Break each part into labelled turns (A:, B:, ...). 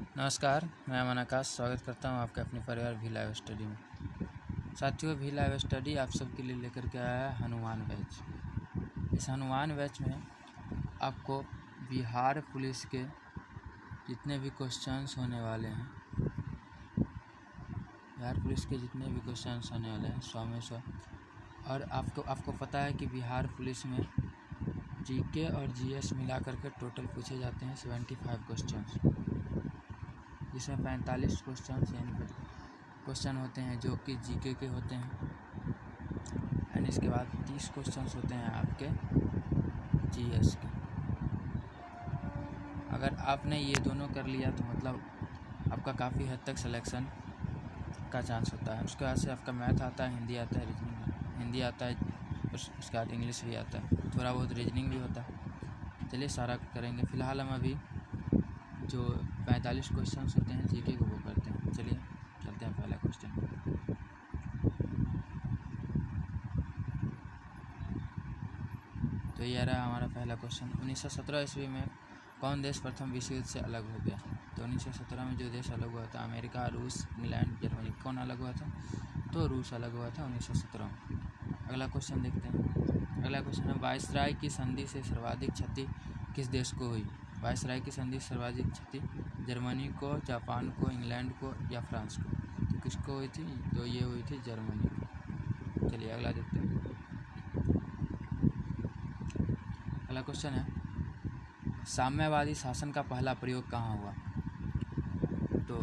A: नमस्कार, मैं अमन आकाश स्वागत करता हूं आपके अपने परिवार भी लाइव स्टडी में। साथियों, भी लाइव स्टडी आप सबके लिए लेकर के आया है हनुमान बैच। इस हनुमान बैच में आपको बिहार पुलिस के जितने भी क्वेश्चंस होने वाले हैं, बिहार पुलिस के जितने भी क्वेश्चंस होने वाले हैं 100 में 100। और आपको पता है कि बिहार पुलिस में जीके और जीएस मिला करके टोटल पूछे जाते हैं 75 क्वेश्चंस, जिसमें 45 क्वेश्चंस यानी क्वेश्चन होते हैं जो कि जीके के होते हैं, एंड इसके बाद 30 क्वेश्चंस होते हैं आपके जीएस के। अगर आपने ये दोनों कर लिया तो मतलब आपका काफ़ी हद तक सिलेक्शन का चांस होता है। उसके बाद से आपका मैथ आता है, हिंदी आता है, हिंदी आता है, उसके बाद इंग्लिश भी आता है, थोड़ा बहुत रीजनिंग भी होता है। चलिए सारा करेंगे। फ़िलहाल हम अभी जो 45 क्वेश्चंस होते हैं जीके को वो करते हैं। चलिए चलते हैं पहला क्वेश्चन। तो ये रहा हमारा पहला क्वेश्चन। 1917 ईस्वी में कौन देश प्रथम विश्व युद्ध से अलग हो गया? तो 1917 में जो देश अलग हुआ था, अमेरिका, रूस, इंग्लैंड, जर्मनी। कौन अलग हुआ था? तो रूस अलग हुआ था 1917 में। अगला क्वेश्चन देखते हैं। अगला क्वेश्चन है, वायसराय की संधि से सर्वाधिक क्षति किस देश को हुई? वायसराय की संधि से सर्वाधिक क्षति जर्मनी को, जापान को, इंग्लैंड को या फ्रांस को? तो किसको हुई थी? तो ये हुई थी जर्मनी को। चलिए अगला देखते हैं। अगला क्वेश्चन है, साम्यवादी शासन का पहला प्रयोग कहाँ हुआ? तो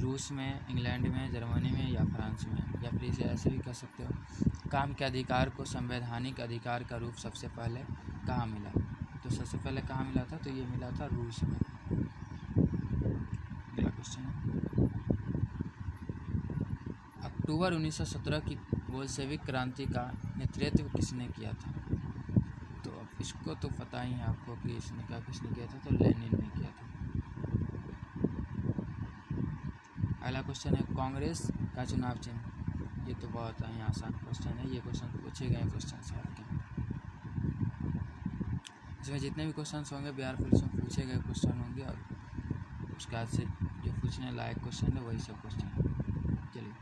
A: रूस में, इंग्लैंड में, जर्मनी में या फ्रांस में? या फिर इसे ऐसे भी कह सकते हो, काम के अधिकार को संवैधानिक अधिकार का रूप सबसे पहले कहाँ मिला? तो सबसे पहले कहाँ मिला था? तो ये मिला था रूस में। अगला क्वेश्चन है, अक्टूबर 1917 की बोल्शेविक क्रांति का नेतृत्व किसने किया था? तो अब इसको तो पता ही है आपको कि किसने किया था। तो लेनिन ने किया था। अगला क्वेश्चन है, कांग्रेस का चुनाव चिन्ह। ये तो बहुत ही आसान क्वेश्चन है, ये क्वेश्चन पूछे गए क्वेश्चन है आपके। इसमें जितने भी क्वेश्चन होंगे बिहार पुलिस में पूछे गए क्वेश्चन होंगे, और उसके बाद से जो पूछने लायक क्वेश्चन है वही सब क्वेश्चन है। चलिए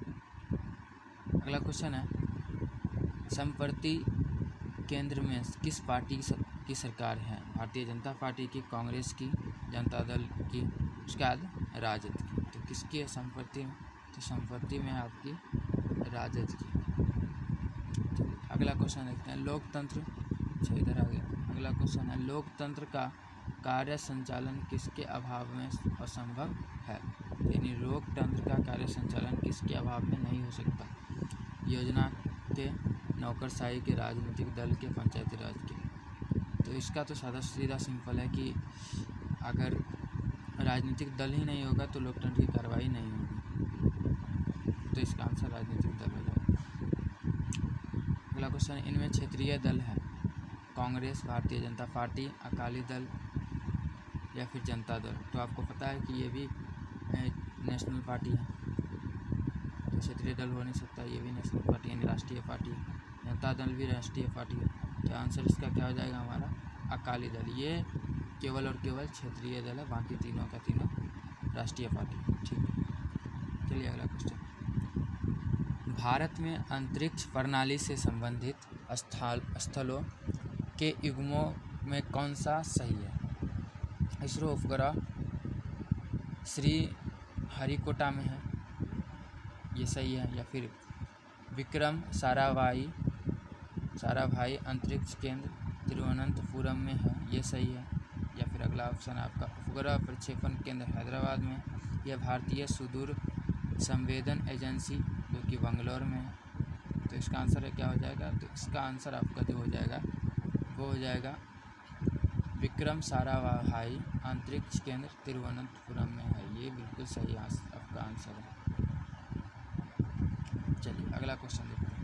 A: अगला क्वेश्चन है, संप्रति केंद्र में किस पार्टी की सरकार है? भारतीय जनता पार्टी की, कांग्रेस की, जनता दल की, उसके बाद राजद की। तो किसकी है संप्रति में? तो संप्रति में आपकी राजद की। अगला क्वेश्चन देखते हैं, लोकतंत्र। अच्छा इधर आ गया। अगला क्वेश्चन है, लोकतंत्र का कार्य संचालन किसके अभाव में असंभव है? यानी लोकतंत्र का कार्य संचालन किसके अभाव में नहीं हो सकता? योजना के, नौकरशाही के, राजनीतिक दल के, पंचायती राज के? तो इसका तो सादा सीधा सिंपल है कि अगर राजनीतिक दल ही नहीं होगा तो लोकतंत्र की कार्रवाई नहीं होगी। तो इसका आंसर राजनीतिक दल हो जाएगा। अगला क्वेश्चन, इनमें क्षेत्रीय दल है कांग्रेस, भारतीय जनता पार्टी, अकाली दल या फिर जनता दल? तो आपको पता है कि ये भी नेशनल पार्टी है, तो क्षेत्रीय दल हो नहीं सकता। ये भी नेशनल पार्टी यानी राष्ट्रीय पार्टी है। जनता दल भी राष्ट्रीय पार्टी है। तो आंसर इसका क्या हो जाएगा हमारा? अकाली दल। ये केवल और केवल क्षेत्रीय दल है, बाकी तीनों का तीनों राष्ट्रीय पार्टी। ठीक है, चलिए अगला क्वेश्चन, भारत में अंतरिक्ष प्रणाली से संबंधित स्थलों के युग्मों में कौन सा सही है? इसरो उपग्रह श्री हरिकोटा में है, ये सही है। या फिर विक्रम साराभाई अंतरिक्ष केंद्र तिरुवनंतपुरम में है, ये सही है। या फिर अगला ऑप्शन आपका उपग्रह प्रक्षेपण केंद्र हैदराबाद में, यह भारतीय सुदूर संवेदन एजेंसी जो कि बंगलौर में है। तो इसका आंसर क्या हो जाएगा? तो इसका आंसर आपका जो हो जाएगा वो हो जाएगा विक्रम साराभाई अंतरिक्ष केंद्र तिरुवनंतपुरम में है। ये बिल्कुल सही आपका आंसर है। चलिए अगला क्वेश्चन देखते हैं,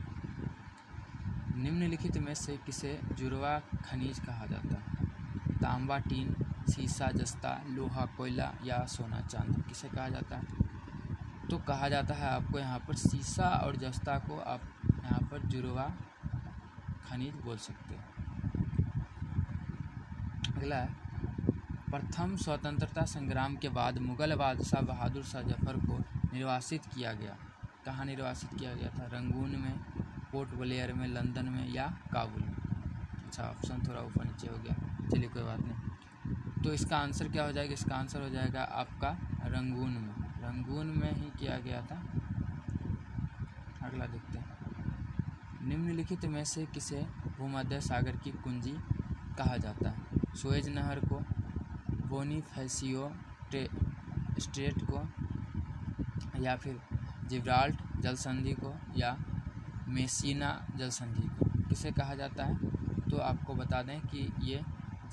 A: निम्नलिखित में से किसे जुड़वा खनिज कहा जाता है? तांबा, टीन, सीसा, जस्ता, लोहा, कोयला या सोना, चांदी? किसे कहा जाता है? तो कहा जाता है आपको यहाँ पर सीसा और जस्ता को आप यहाँ पर जुड़वा खनिज बोल सकते हैं। अगला है, प्रथम स्वतंत्रता संग्राम के बाद मुगल बादशाह बहादुर शाह जफर को निर्वासित किया गया। कहाँ निर्वासित किया गया था? रंगून में, पोर्ट ब्लेयर में, लंदन में या काबुल में? अच्छा, ऑप्शन थोड़ा ऊपर नीचे हो गया, चलिए कोई बात नहीं। तो इसका आंसर क्या हो जाएगा? इसका आंसर हो जाएगा आपका रंगून में। रंगून में ही किया गया था। अगला देखते हैं। निम्नलिखित में से किसे भूमध्य सागर की कुंजी कहा जाता है? सुएज नहर को, बोनिफेसियो स्ट्रेट को, या फिर जिब्राल्ट जल संधि को, या मेसिना जल संधि को? किसे कहा जाता है? तो आपको बता दें कि ये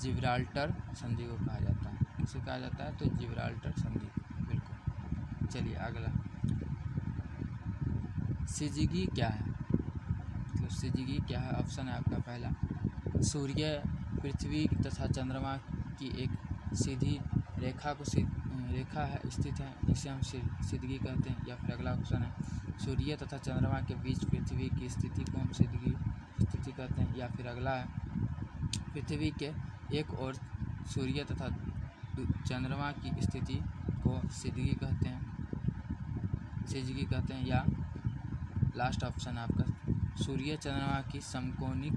A: जिब्राल्टर संधि को कहा जाता है। किसे कहा जाता है? तो जिब्राल्टर संधि, बिल्कुल। चलिए अगला, सिजिगी क्या है? मतलब सिजिगी क्या है? ऑप्शन है आपका पहला, सूर्य, पृथ्वी तथा चंद्रमा की एक सीधी रेखा को रेखा है स्थित है, जिसे हम सिदगी कहते हैं। या फिर अगला ऑप्शन है, सूर्य तथा चंद्रमा के बीच पृथ्वी की स्थिति को हम सिदगी स्थिति कहते हैं। या फिर अगला है, पृथ्वी के एक ओर सूर्य तथा चंद्रमा की स्थिति को सिदगी कहते हैं, सिजगी कहते हैं। या लास्ट ऑप्शन है आपका, सूर्य चंद्रमा की समकोणिक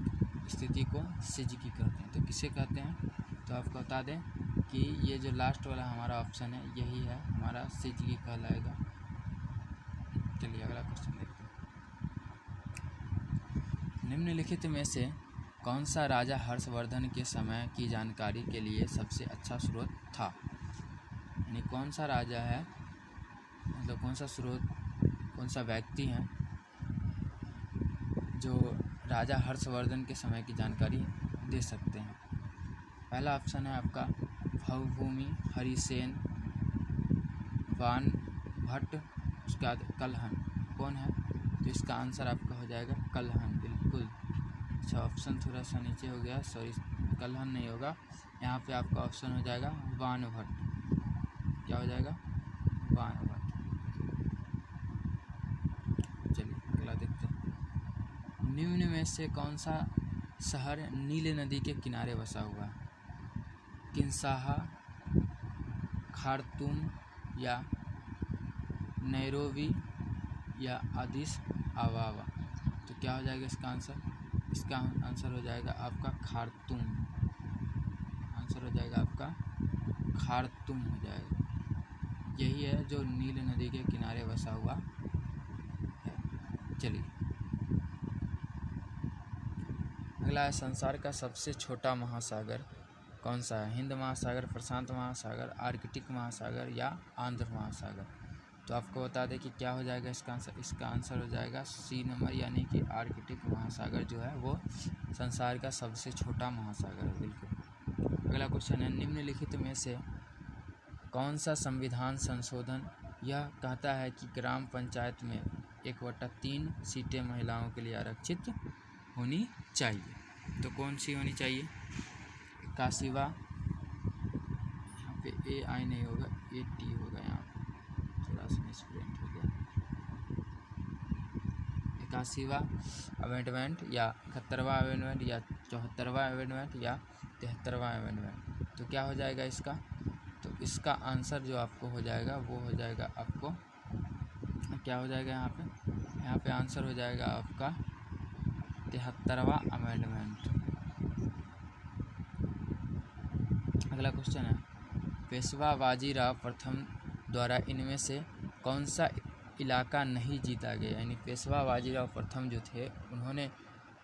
A: स्थिति को सिजगी कहते हैं। तो किसे कहते हैं? तो आपको बता दें कि ये जो लास्ट वाला हमारा ऑप्शन है यही है हमारा, सिजगी कहलाएगा। चलिए अगला क्वेश्चन देखते हैं। निम्नलिखित में से कौन सा राजा हर्षवर्धन के समय की जानकारी के लिए सबसे अच्छा स्रोत था? यानी कौन सा राजा है, मतलब कौन सा स्रोत, कौन सा व्यक्ति है जो राजा हर्षवर्धन के समय की जानकारी दे सकते हैं? पहला ऑप्शन है आपका भवभूमि, हरिसेन, वान भट्ट, उसके बाद कलहन। कौन है? तो इसका आंसर आपका हो जाएगा कलहन, बिल्कुल। अच्छा, ऑप्शन थोड़ा सा नीचे हो गया, सॉरी, कलहन नहीं होगा, यहाँ पे आपका ऑप्शन हो जाएगा वान भट्ट। क्या हो जाएगा? वान भट्ट। चलिए अगला देखते हैं। निम्न में से कौन सा शहर नील नदी के किनारे बसा हुआ है? किंशाहा, खार्तूम, या नैरोबी, या अदिस अबाबा? तो क्या हो जाएगा इसका आंसर? इसका आंसर हो जाएगा आपका खार्तूम। आंसर हो जाएगा आपका खार्तूम हो जाएगा। यही है जो नील नदी के किनारे बसा हुआ है। चलिए अगला है, संसार का सबसे छोटा महासागर कौन सा है? हिंद महासागर, प्रशांत महासागर, आर्कटिक महासागर, या आंध्र महासागर? तो आपको बता दें कि क्या हो जाएगा इसका आंसर? इसका आंसर हो जाएगा सी नंबर, यानी कि आर्कटिक महासागर जो है वो संसार का सबसे छोटा महासागर है, बिल्कुल। अगला क्वेश्चन है, निम्नलिखित में से कौन सा संविधान संशोधन यह कहता है कि ग्राम पंचायत में 1/3 सीटें महिलाओं के लिए आरक्षित होनी चाहिए? तो कौन सी होनी चाहिए? 81वां, यहाँ पे ए आई नहीं होगा, ए टी होगा, यहाँ पे थोड़ा सा मिसप्रिंट हो गया। 81वां अमेंडमेंट, या 71वां अमेंडमेंट, या 74वां अमेंडमेंट, या 73वां अमेंडमेंट? तो क्या हो जाएगा इसका? तो इसका आंसर जो आपको हो जाएगा वो हो जाएगा आपको, क्या हो जाएगा यहाँ पे आंसर हो जाएगा आपका 73वां अमेंडमेंट। अगला क्वेश्चन है, पेशवा बाजीराव प्रथम द्वारा इनमें से कौन सा इलाका नहीं जीता गया? यानी पेशवा बाजीराव प्रथम जो थे उन्होंने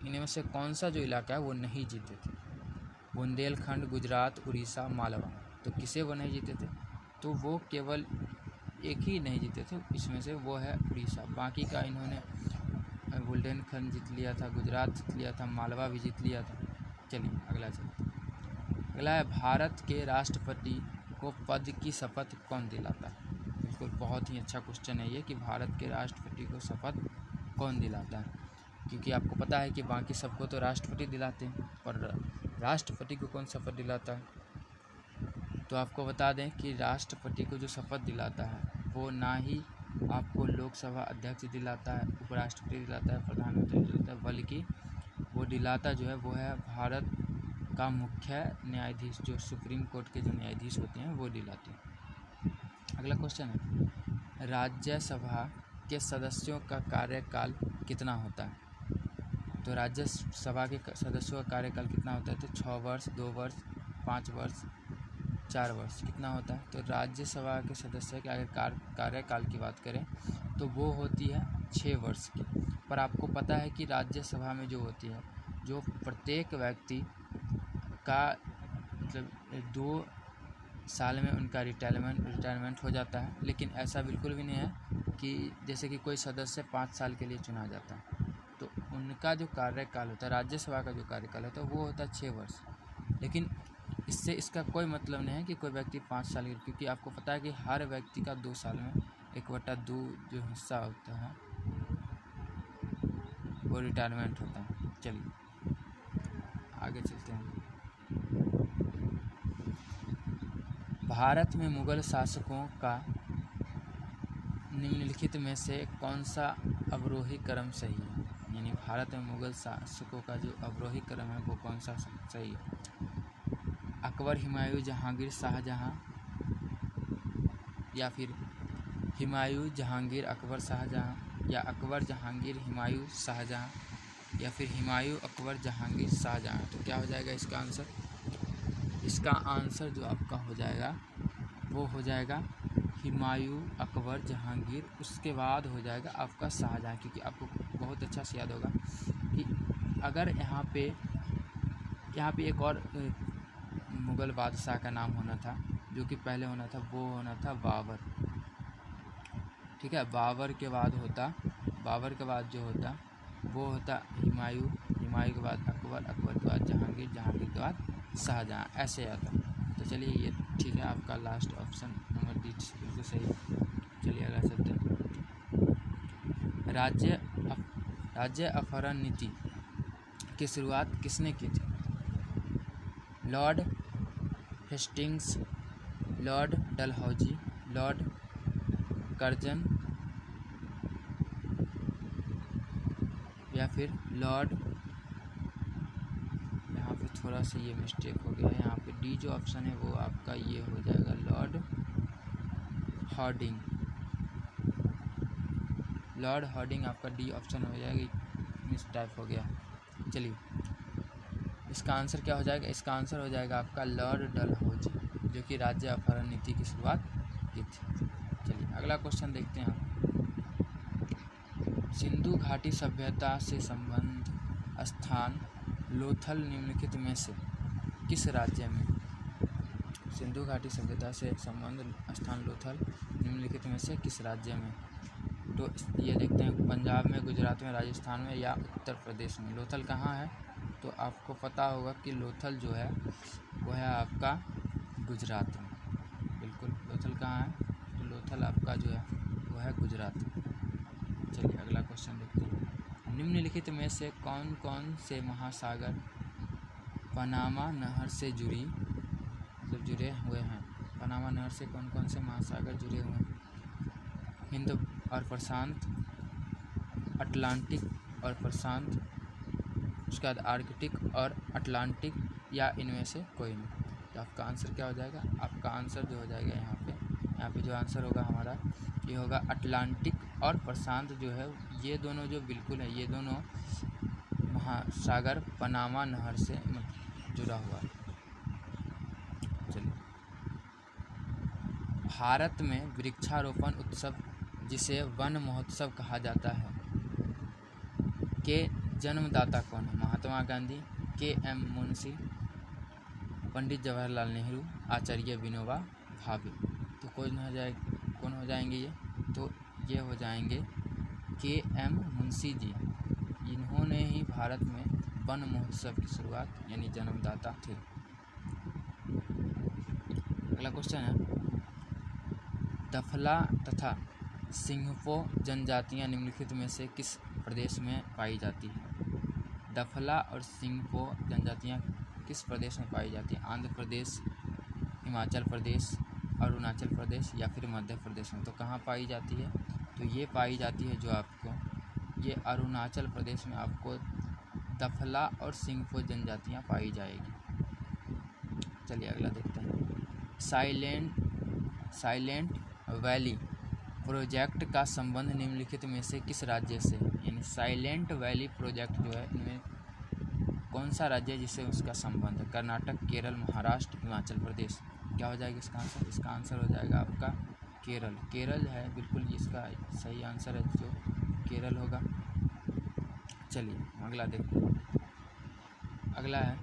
A: इनमें से कौन सा जो इलाका है वो नहीं जीते थे? बुंदेलखंड, गुजरात, उड़ीसा, मालवा? तो किसे वो नहीं जीते थे? तो वो केवल एक ही नहीं जीते थे इसमें से, वो है उड़ीसा। बाकी का इन्होंने बुंदेलखंड जीत लिया था, गुजरात जीत लिया था, मालवा भी जीत लिया था। चलिए अगला चलते हैं। अगला है, भारत के राष्ट्रपति को पद की शपथ कौन दिलाता है? बिल्कुल, बहुत ही अच्छा क्वेश्चन है ये कि भारत के राष्ट्रपति को शपथ कौन दिलाता है, क्योंकि आपको पता है कि बाकी सबको तो राष्ट्रपति दिलाते हैं, पर राष्ट्रपति को कौन शपथ दिलाता है? तो आपको बता दें कि राष्ट्रपति को जो शपथ दिलाता है वो ना ही आपको लोकसभा अध्यक्ष दिलाता है, उपराष्ट्रपति दिलाता है, प्रधानमंत्री दिलाता है, बल्कि वो दिलाता जो है वो है भारत का मुख्य न्यायाधीश, जो सुप्रीम कोर्ट के जो न्यायाधीश होते हैं वो दिलाते हैं। अगला क्वेश्चन है, राज्यसभा के सदस्यों का कार्यकाल कितना होता है? तो राज्यसभा के सदस्यों का कार्यकाल कितना होता है? तो 6 वर्ष, 2 वर्ष, 5 वर्ष, 4 वर्ष, कितना होता है? तो राज्यसभा के सदस्य के कार्यकाल की बात करें तो वो होती है 6 वर्ष की। पर आपको पता है कि राज्यसभा में जो होती है, जो प्रत्येक व्यक्ति का मतलब 2 साल में उनका रिटायरमेंट हो जाता है, लेकिन ऐसा बिल्कुल भी नहीं है कि जैसे कि कोई सदस्य 5 साल के लिए चुना जाता है। तो उनका जो कार्यकाल होता है, राज्यसभा का जो कार्यकाल होता है वो होता है 6 वर्ष। लेकिन इससे इसका कोई मतलब नहीं है कि कोई व्यक्ति 5 साल के, क्योंकि आपको पता है कि हर व्यक्ति का 2 साल में 1/2 जो हिस्सा होता है वो रिटायरमेंट होता है। चलिए आगे चलते हैं। भारत में मुगल शासकों का निम्नलिखित में से कौन सा अवरोही क्रम सही है? यानी भारत में मुगल शासकों का जो अवरोही क्रम है वो कौन सा सही है? अकबर, हुमायूं, जहांगीर, शाहजहां, या फिर हुमायूं, जहांगीर, अकबर, शाहजहां, या अकबर, जहांगीर, हुमायूं, शाहजहां, या फिर हुमायूं, अकबर, जहांगीर, शाहजहां। तो क्या हो जाएगा इसका आंसर? इसका आंसर जो आपका हो जाएगा वो हो जाएगा हुमायूं, अकबर, जहांगीर, उसके बाद हो जाएगा आपका शाहजहां। क्योंकि आपको बहुत अच्छा से याद होगा कि अगर यहाँ पे एक और मुग़ल बादशाह का नाम होना था, जो कि पहले होना था, वो होना था बाबर। ठीक है, बाबर के बाद जो होता वो होता हुमायूं, हुमायूं के बाद अकबर, अकबर के बाद जहांगीर, जहांगीर के बाद शाहजहां, ऐसे आता। तो चलिए ये ठीक है, आपका लास्ट ऑप्शन नंबर डी बिल्कुल सही है। चलिए अगला चलते हैं। राज्य अपहरण नीति की शुरुआत किसने की थी? Lord Hastings, Lord Dalhousie, Lord Curzon, या फिर लॉर्ड, यहाँ पे थोड़ा सा ये मिस्टेक हो गया है, यहाँ पे डी जो ऑप्शन है वो आपका ये हो जाएगा लॉर्ड हॉर्डिंग। लॉर्ड हॉर्डिंग आपका डी ऑप्शन हो जाएगा, मिस टाइप हो गया। चलिए इसका आंसर क्या हो जाएगा? इसका आंसर हो जाएगा आपका लॉर्ड डलहौजी, जो कि राज्य अपहरण नीति की शुरुआत की थी। चलिए अगला क्वेश्चन देखते हैं हम। सिंधु घाटी सभ्यता से संबंध स्थान लोथल निम्नलिखित में से किस राज्य में? सिंधु घाटी सभ्यता से संबंध स्थान लोथल निम्नलिखित में से किस राज्य में? तो ये देखते हैं, पंजाब में, गुजरात में, राजस्थान में, या उत्तर प्रदेश में। लोथल कहाँ है? तो आपको पता होगा कि लोथल जो है वो है आपका गुजरात में। बिल्कुल, लोथल कहाँ है? तो लोथल आपका जो है वो है गुजरात में। चलिए अगला क्वेश्चन देखते हैं। निम्नलिखित में से कौन कौन से महासागर पनामा नहर से जुड़े हुए हैं? पनामा नहर से कौन कौन से महासागर जुड़े हुए हैं? हिंद और प्रशांत, अटलांटिक और प्रशांत, उसके बाद आर्कटिक और अटलांटिक, या इनमें से कोई नहीं। तो आपका आंसर क्या हो जाएगा? आपका आंसर जो हो जाएगा यहाँ पे जो आंसर होगा हमारा ये होगा अटलांटिक और प्रशांत जो है, ये दोनों जो बिल्कुल है, ये दोनों महासागर पनामा नहर से जुड़ा हुआ है। चलिए, भारत में वृक्षारोपण उत्सव, जिसे वन महोत्सव कहा जाता है, के जन्मदाता कौन है? महात्मा गांधी, के.एम. मुंशी, पंडित जवाहरलाल नेहरू, आचार्य विनोबा भावे। तो कौन हो जाएंगे ये? तो ये हो जाएंगे के.एम. मुंशी जी। इन्होंने ही भारत में वन महोत्सव की शुरुआत यानी जन्मदाता थे। अगला क्वेश्चन है, दफला तथा सिंहपो जनजातियां निम्नलिखित में से किस प्रदेश में पाई जाती है? दफला और सिंहपो जनजातियां किस प्रदेश में पाई जाती है? आंध्र प्रदेश, हिमाचल प्रदेश, अरुणाचल प्रदेश, या फिर मध्य प्रदेश में। तो कहाँ पाई जाती है? तो ये पाई जाती है जो आपको ये अरुणाचल प्रदेश में आपको दफला और सिंहपो जनजातियाँ पाई जाएगी। चलिए अगला देखते हैं। साइलेंट वैली प्रोजेक्ट का संबंध निम्नलिखित में से किस राज्य से, यानी साइलेंट वैली प्रोजेक्ट जो है इनमें कौन सा राज्य है जिससे उसका संबंध है? कर्नाटक, केरल, महाराष्ट्र, हिमाचल प्रदेश। क्या हो जाएगा इसका आंसर? इसका आंसर हो जाएगा आपका केरल। केरल है बिल्कुल, इसका सही आंसर है जो केरल होगा। चलिए अगला देखते हैं। अगला है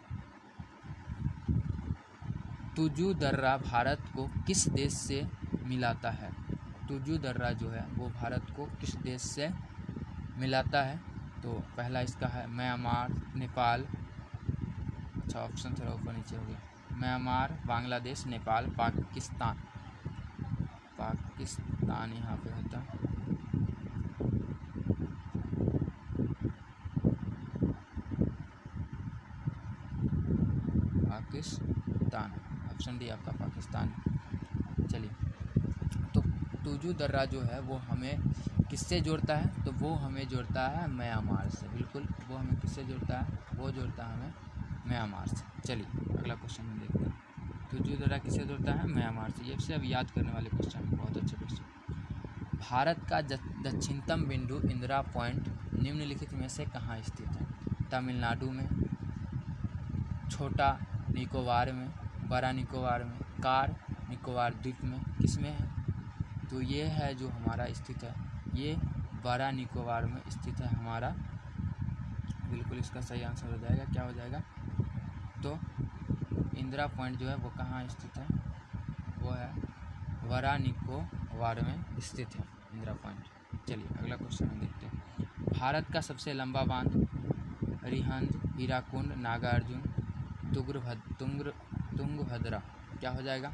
A: तुजू दर्रा भारत को किस देश से मिलाता है? तुजू दर्रा जो है वो भारत को किस देश से मिलाता है? तो पहला इसका है म्यांमार, नेपाल, अच्छा ऑप्शन थोड़ा ऊपर नीचे हो गया, म्यांमार, बांग्लादेश, नेपाल, पाकिस्तान। पाकिस्तान यहाँ पे होता है। पाकिस्तान, ऑप्शन डी आपका पाकिस्तान। चलिए तो तुजू दर्रा जो है वो हमें किससे जोड़ता है? तो वो हमें जोड़ता है म्यांमार से। बिल्कुल, वो हमें किससे जोड़ता है? वो जोड़ता है हमें म्यांमार से। चलिए अगला क्वेश्चन हम देखते हैं। तुजू दर्रा किससे जोड़ता है? म्यांमार से। ये से अब याद करने वाले क्वेश्चन, बहुत अच्छे क्वेश्चन। भारत का दक्षिणतम बिंदु इंदिरा पॉइंट निम्नलिखित में से कहाँ स्थित है? तमिलनाडु में, छोटा निकोबार में, बड़ा निकोबार में, कार निकोबार द्वीप में, किस में है? तो ये है जो हमारा स्थित है, ये बड़ा निकोबार में स्थित है हमारा। बिल्कुल इसका सही आंसर हो जाएगा, क्या हो जाएगा? तो इंदिरा पॉइंट जो है वो कहाँ स्थित है? वो है बड़ा निकोबार में स्थित है इंदिरा पॉइंट। चलिए अगला क्वेश्चन हम देखते हैं। भारत का सबसे लंबा बांध रिहंद, हीराकुंड, नागार्जुन, तुंगभद्रा। क्या हो जाएगा?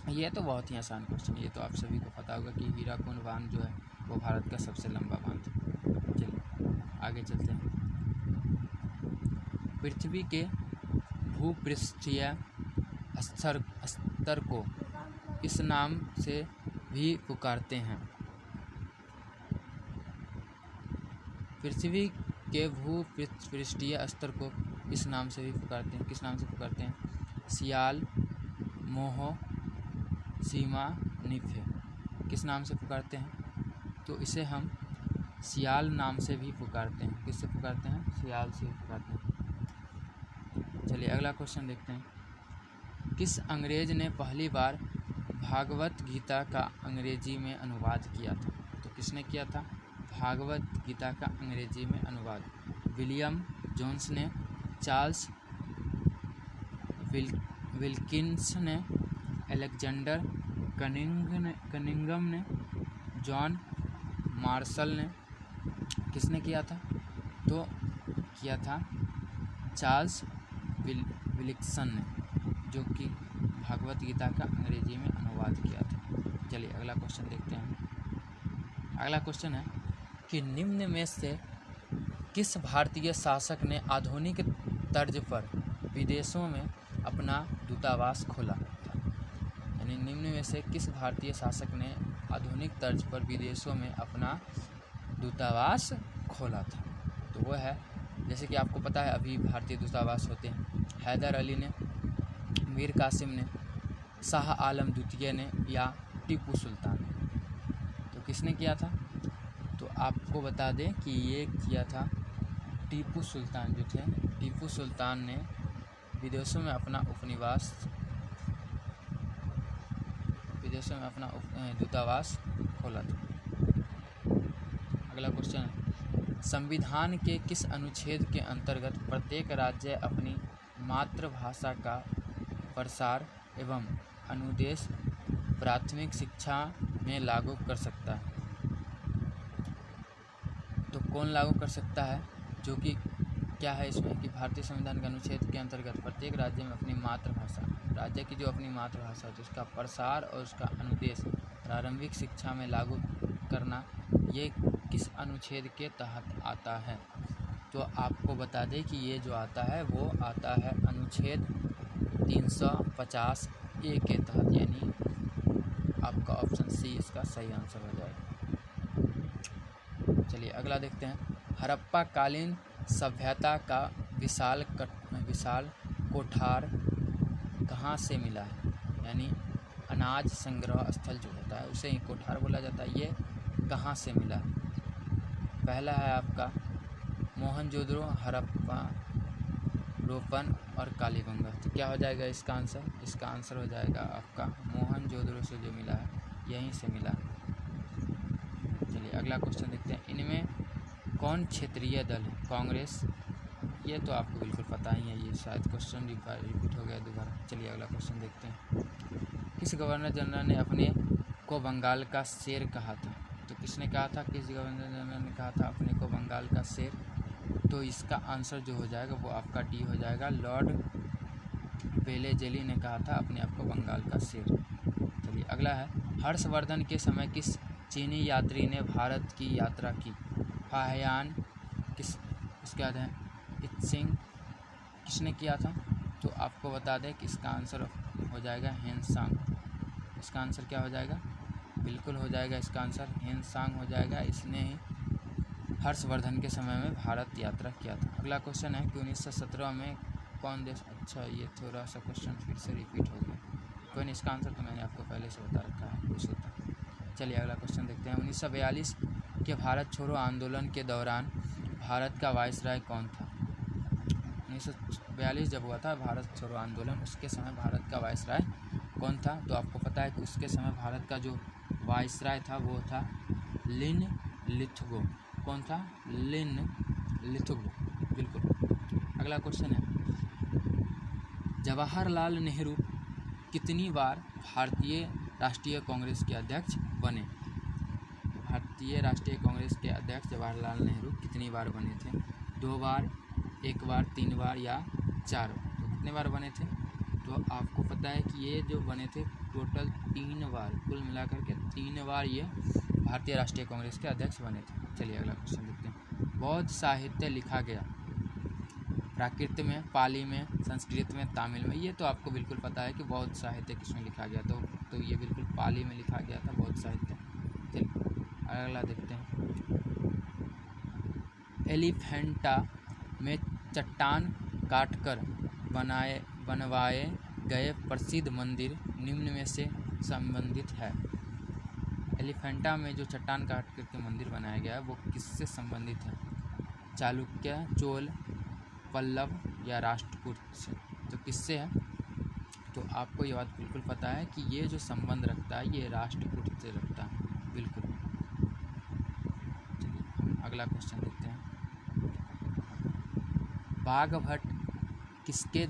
A: ये तो बहुत ही आसान क्वेश्चन, ये तो आप सभी को पता होगा कि हीराकुंड बांध जो है वो भारत का सबसे लंबा बांध है। चलिए आगे चलते हैं। पृथ्वी के भूपृष्ठीय स्तर को इस नाम से भी पुकारते हैं? पृथ्वी के भूपृष्ठीय स्तर को इस नाम से भी पुकारते हैं, किस नाम से पुकारते हैं? सियाल, मोहो, सीमा, निफे, किस नाम से पुकारते हैं? तो इसे हम सियाल नाम से भी पुकारते हैं। किससे पुकारते हैं? सियाल से पुकारते हैं। चलिए अगला क्वेश्चन देखते हैं। किस अंग्रेज ने पहली बार भागवत गीता का अंग्रेजी में अनुवाद किया था? तो किसने किया था भागवत गीता का अंग्रेजी में अनुवाद? विलियम जोन्स ने, चार्ल्स विल्किंस ने, अलेक्जेंडर कनिंघम ने, जॉन मार्शल ने, किसने किया था? तो किया था चार्ल्स विल्किंसन ने, जो कि भागवत गीता का अंग्रेजी में अनुवाद किया था। चलिए अगला क्वेश्चन देखते हैं। अगला क्वेश्चन है कि निम्न में से किस भारतीय शासक ने आधुनिक तर्ज पर विदेशों में अपना दूतावास खोला था? यानी निम्न में से किस भारतीय शासक ने आधुनिक तर्ज पर विदेशों में अपना दूतावास खोला था? तो वो है, जैसे कि आपको पता है अभी भारतीय दूतावास होते हैं, हैदर अली ने, मीर कासिम ने, शाह आलम द्वितीय ने या टीपू सुल्तान ने। तो किसने किया था? तो आपको बता दें कि ये किया था टीपू सुल्तान जो थे। टीपू सुल्तान ने विदेशों में अपना दूतावास खोला था। अगला क्वेश्चन है, संविधान के किस अनुच्छेद के अंतर्गत प्रत्येक राज्य अपनी मातृभाषा का प्रसार एवं अनुदेश प्राथमिक शिक्षा में लागू कर सकता है? तो कौन लागू कर सकता है? जो कि क्या है इसमें कि भारतीय संविधान के अनुच्छेद के अंतर्गत प्रत्येक राज्य में अपनी मातृभाषा, राज्य की जो अपनी मातृभाषा है उसका प्रसार और उसका अनुदेश प्रारंभिक शिक्षा में लागू करना, ये किस अनुच्छेद के तहत आता है? तो आपको बता दें कि ये जो आता है वो आता है अनुच्छेद 350A के तहत, यानी आपका ऑप्शन सी इसका सही आंसर हो जाएगा। चलिए अगला देखते हैं। हड़प्पा कालीन सभ्यता का विशाल कोठार कहाँ से मिला है, यानी अनाज संग्रह स्थल जो होता है उसे ही कोठार बोला जाता है। ये कहाँ से मिला है? पहला है आपका मोहनजोदड़ो, हड़प्पा, रोपन और कालीबंगा। तो क्या हो जाएगा इसका आंसर? इसका आंसर हो जाएगा आपका मोहनजोदड़ो से जो मिला है, यहीं से मिला है। चलिए अगला क्वेश्चन देखते हैं। इनमें कौन क्षेत्रीय दल है? कांग्रेस। ये तो आपको बिल्कुल पता ही है, ये शायद क्वेश्चन रिपीट हो गया दोबारा। चलिए अगला क्वेश्चन देखते हैं। किस गवर्नर जनरल ने अपने को बंगाल का शेर कहा था? तो किसने कहा था? किस गवर्नर जनरल ने कहा था अपने को बंगाल का शेर? तो इसका आंसर जो हो जाएगा वो आपका डी हो जाएगा। लॉर्ड वेलेज़ली ने कहा था अपने आप को बंगाल का शेर। चलिए अगला है। हर्षवर्धन के समय किस चीनी यात्री ने भारत की यात्रा की? फाहियान, किस, उसके बाद है इत्सिंग, किसने किया था? तो आपको बता दें कि इसका आंसर हो जाएगा हेनसांग। इसका आंसर क्या हो जाएगा? बिल्कुल हो जाएगा इसका आंसर हेनसांग हो जाएगा। इसने ही हर्षवर्धन के समय में भारत यात्रा किया था। अगला क्वेश्चन है कि 1917 में कौन देश, अच्छा ये थोड़ा सा क्वेश्चन फिर से रिपीट हो गया, कोई नहीं, इसका आंसर तो मैंने आपको पहले से बता रखा है, कुछ होता। चलिए अगला क्वेश्चन देखते हैं। 1942 के भारत छोड़ो आंदोलन के दौरान भारत का वायसराय कौन था? 1942 जब हुआ था भारत छोड़ो आंदोलन, उसके समय भारत का वायसराय कौन था? तो आपको पता है कि उसके समय भारत का जो वायसराय था वो था लिन लिथगो। कौन था? लिन लिथगो, बिल्कुल। अगला क्वेश्चन है। जवाहरलाल नेहरू कितनी बार भारतीय राष्ट्रीय कांग्रेस के अध्यक्ष बने? भारतीय राष्ट्रीय कांग्रेस के अध्यक्ष जवाहरलाल नेहरू कितनी बार बने थे? 2 बार, 1 बार, 3 बार या 4 बार? तो कितने बार बने थे? तो आपको पता है कि ये जो बने थे टोटल 3 बार, कुल मिलाकर के 3 बार ये भारतीय राष्ट्रीय कांग्रेस के अध्यक्ष बने थे। चलिए अगला क्वेश्चन देखते हैं। बौद्ध साहित्य लिखा गया प्राकृत में, पाली में, संस्कृत में, तमिल में। ये तो आपको बिल्कुल पता है कि बौद्ध साहित्य किसमें लिखा गया, तो ये बिल्कुल पाली में लिखा गया था बौद्ध साहित्य। चलिए अगला देखते हैं। एलिफेंटा में चट्टान काटकर बनवाए गए प्रसिद्ध मंदिर निम्न में से संबंधित है? एलिफेंटा में जो चट्टान काट कर के मंदिर बनाया गया है वो किससे संबंधित है? चालुक्य, चोल, पल्लव या राष्ट्रकूट से? तो किससे है? तो आपको ये बात बिल्कुल पता है कि ये जो संबंध रखता है ये राष्ट्रकूट से रखता है, बिल्कुल। चलिए अगला क्वेश्चन देखते हैं। बाघभट्ट किसके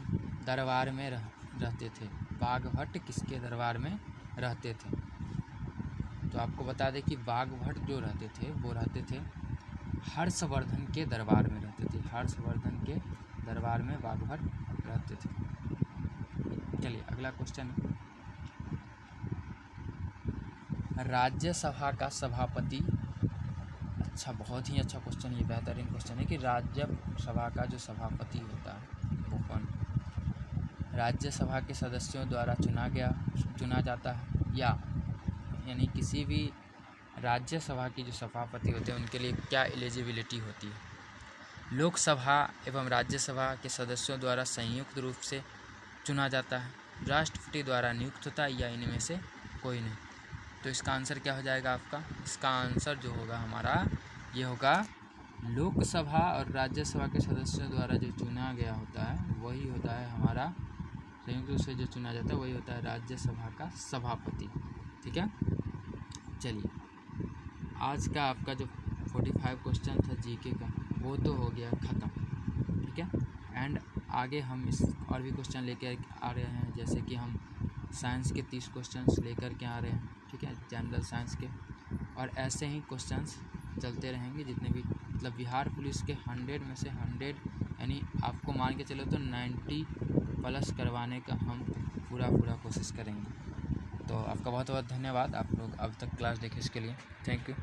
A: दरबार में रहते थे? बाघभट्ट किसके दरबार में रहते थे? तो आपको बता दें कि बाघभट्ट जो रहते थे वो रहते थे हर्षवर्धन के दरबार में रहते थे। हर्षवर्धन के दरबार में बाघभट्ट रहते थे। चलिए अगला क्वेश्चन। राज्यसभा का सभापति, अच्छा बहुत ही अच्छा क्वेश्चन, ये बेहतरीन क्वेश्चन है कि राज्यसभा का जो सभापति होता है वो कौन? राज्यसभा के सदस्यों द्वारा चुना जाता है या यानी किसी भी राज्यसभा की जो सभापति होते हैं उनके लिए क्या एलिजिबिलिटी होती है? लोकसभा एवं राज्यसभा के सदस्यों द्वारा संयुक्त रूप से चुना जाता है, राष्ट्रपति द्वारा नियुक्त होता है या इनमें से कोई नहीं? तो इसका आंसर क्या हो जाएगा आपका? इसका आंसर जो होगा हमारा ये होगा लोकसभा और राज्यसभा के सदस्यों द्वारा जो चुना गया होता है वही होता है हमारा, संयुक्त रूप से जो चुना जाता है वही होता है राज्यसभा का सभापति। ठीक है। चलिए आज का आपका जो 45 क्वेश्चन था जीके का वो तो हो गया ख़त्म। ठीक है। एंड आगे हम इस और भी क्वेश्चन लेकर आ रहे हैं, जैसे कि हम साइंस के 30 क्वेश्चंस लेकर के आ रहे हैं। ठीक है, जनरल साइंस के, और ऐसे ही क्वेश्चंस चलते रहेंगे जितने भी, मतलब बिहार पुलिस के 100 में से 100 यानी आपको मान के चलो तो 90 प्लस करवाने का हम पूरा कोशिश करेंगे। तो आपका बहुत बहुत धन्यवाद, आप लोग अब तक क्लास देखे इसके लिए। Thank you.